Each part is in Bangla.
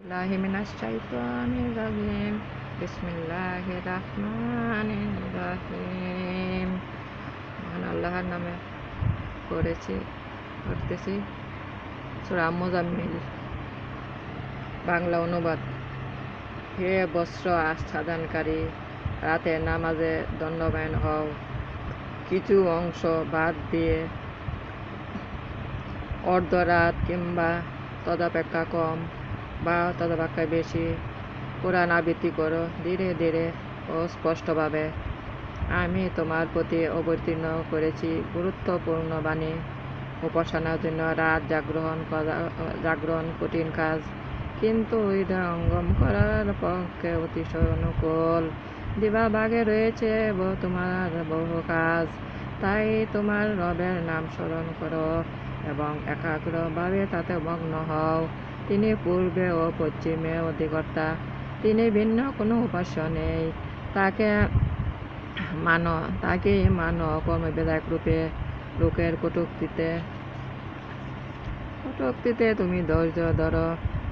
Billahi minasyaitonir rajim. Bismillahirrahmanirrahim. মহান আল্লাহর নামে করতেছি। সূরা মুজাম্মিল, বাংলা অনুবাদ। হে বস্ত্র আচ্ছাদনকারী, রাতের নামাজে দণ্ডায়মান হও। কিছু অংশ বাদ দিয়ে অর্ধরাত কিংবা তদপেক্ষা কম বা তদপেক্ষা বেশি কোরআন আবৃত্তি করো, ধীরে ধীরে ও স্পষ্টভাবে। আমি তোমার প্রতি অবতীর্ণ করেছি গুরুত্বপূর্ণ বাণী। উপাসনার জন্য রাত জাগরণ কঠিন কাজ, কিন্তু হৃদয়ঙ্গম করার পক্ষে অতিশয় অনুকূল। দিবাভাগে রয়েছে তোমার বহু কাজ, তাই তোমার রবের নাম স্মরণ করো এবং একাগ্রভাবে তাতে মগ্ন হও। তিনি পূর্বে ও পশ্চিমে অধিকর্তা, তিনি ভিন্ন কোনো উপাস্য নেই। তাকেই মানো কর্মবিধায়ক রূপে। লোকের কটূক্তিতে তুমি ধৈর্য ধরো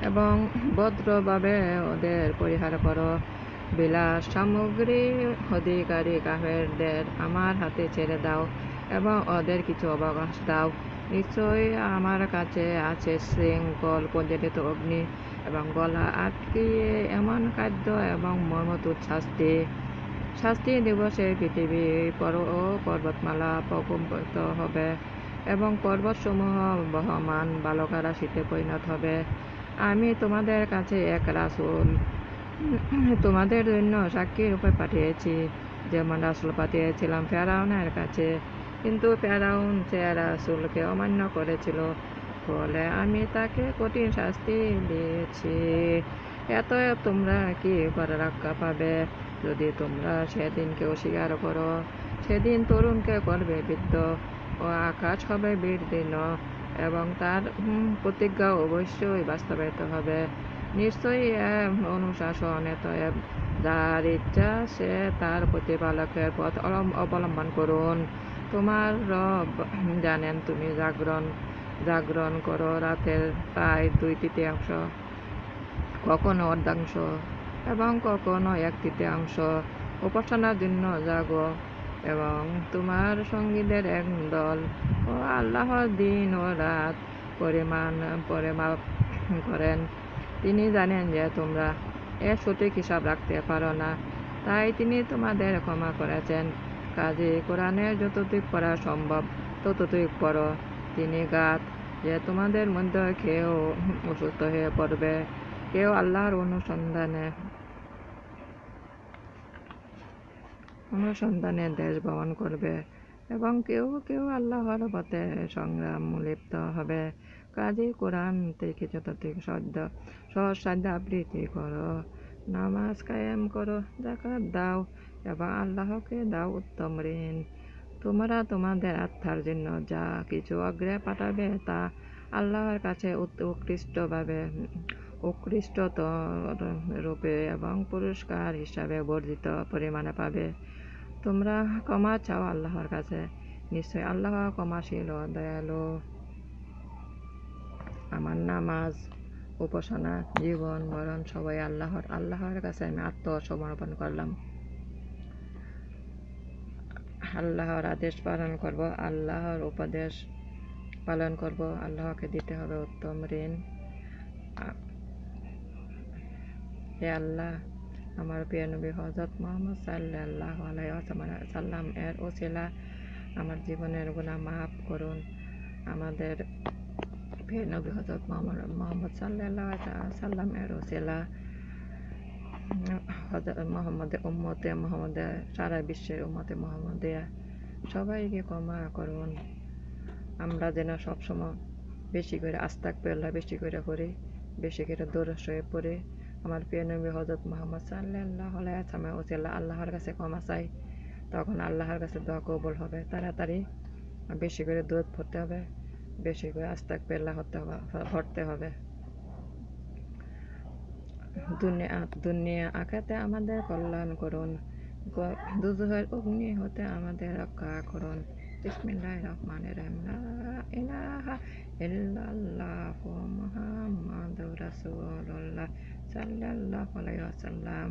এবং ভদ্রভাবে ওদের পরিহার করো। বিলাস সামগ্রী অধিকারী কাফেরদের আমার হাতে ছেড়ে দাও এবং ওদের কিছু অবকাশ দাও। নিশ্চয়ই আমার কাছে আছে শৃঙ্খল প্রজ্বলিত অগ্নি এবং গলা আটকিয়ে এমন খাদ্য এবং মর্মতুদ শাস্তি দিবসে পৃথিবী ও পর্বতমালা প্রকম্পিত হবে এবং পর্বতসমূহ বহমান বালকা রাশিতে পরিণত হবে। আমি তোমাদের কাছে এক রাসূল তোমাদের জন্য সাক্ষী রূপে পাঠিয়েছি, যেমন রাসূল পাঠিয়েছিলাম ফেরাউনের কাছে, কিন্তু ফেরাউন সে রাসূলকে অমান্য করেছিল, ফলে আমি তাকে কঠিন শাস্তি দিয়েছি। অতএব তোমরা কি করে রক্ষা পাবে যদি তোমরা সেদিনকে অস্বীকার করো? সেদিন তরুণকে করবে বৃদ্ধ ও আকাশ হবে বিদীর্ণ এবং তার প্রতিজ্ঞা অবশ্যই বাস্তবায়িত হবে। নিশ্চয়ই অনুশাসন অতএব যার ইচ্ছা সে তার প্রতিপালকের পথ অবলম্বন করুন। তোমার রব জানেন তুমি জাগরণ করো রাতের প্রায় 2/3, কখনো অর্ধাংশ এবং কখনো 1/3 উপাসনার জন্য জাগো এবং তোমার সঙ্গীদের এক দল ও আল্লাহ দিন ও রাত পরিমাপ করেন। তিনি জানেন যে তোমরা এর সঠিক হিসাব রাখতে পারো না, তাই তিনি তোমাদের ক্ষমা করেছেন। কাজেই কোরআনের যতটুকু পড়া সম্ভব ততটুকু পড়ো। তিনি জ্ঞাত যে তোমাদের মধ্যে কেউ অসুস্থ হয়ে পড়বে, কেউ আল্লাহর অনুসন্ধানে দেশ ভ্রমণ করবে এবং কেউ কেউ আল্লাহর পথে সংগ্রাম লিপ্ত হবে। কাজেই কোরআন থেকে যতটুকু সহজসাধ্য আবৃত্তি করো, নামাজ কায়েম করো, যাকাত দাও এবং আল্লাহকে দাও উত্তম ঋণ। তোমরা তোমাদের আত্মার জন্য যা কিছু অগ্রে পাঠাবে তা আল্লাহর কাছে উৎকৃষ্টতর রূপে এবং পুরস্কার হিসাবে বর্ধিত পরিমাণে পাবে। তোমরা ক্ষমা চাও আল্লাহর কাছে, নিশ্চয়ই আল্লাহ ক্ষমাশীল ও দয়ালু। আমার নামাজ, উপাসনা, জীবন মরণ সবাই আল্লাহর কাছে আমি আত্মসমর্পণ করলাম। আল্লাহর আদেশ পালন করব, আল্লাহর উপদেশ পালন করব। আল্লাহকে দিতে হবে উত্তম ঋণ। হে আল্লাহ, আমার প্রিয় নবী হযরত মুহাম্মদ সাল্লাল্লাহু আলাইহি ওয়াসাল্লাম এর ওসিলা আমার জীবনের গুনাহ মাফ করুন। আমাদের প্রিয় নবী হযরত মুহাম্মদ সাল্লাল্লাহু আলাইহি ওয়াসাল্লাম এর ওসিলা সারা বিশ্বের উম্মতে মুহাম্মাদিয়া সবাইকে ক্ষমা করুন। আমরা যেন সবসময় বেশি করে আস্তাগফিরুল্লাহ বেশি করে পড়ি, বেশি করে দরুদ শরীফ পড়ি। আমার প্রিয় নবী হযরত মুহাম্মদ সাল্লাল্লাহু আলাইহি ওয়াসাল্লামের ওসিলা আল্লাহর কাছে ক্ষমা চাই, তখন আল্লাহর কাছে দোয়া কবুল হবে। তাড়াতাড়ি বেশি করে দরুদ পড়তে হবে, বেশি করে আস্তাগফিরুল্লাহ পড়তে হবে। দুনিয়া আখিরাতে আমাদের কল্যাণ করুন, দুজহের অগ্নি হতে আমাদের রক্ষা করুন। বিসমিল্লাহির রহমানির রহিম। লা ইলাহা ইল্লাল্লাহু মুহাম্মাদুর রাসূলুল্লাহ। সাল্লাল্লাহু আলাইহি ওয়াসাল্লাম।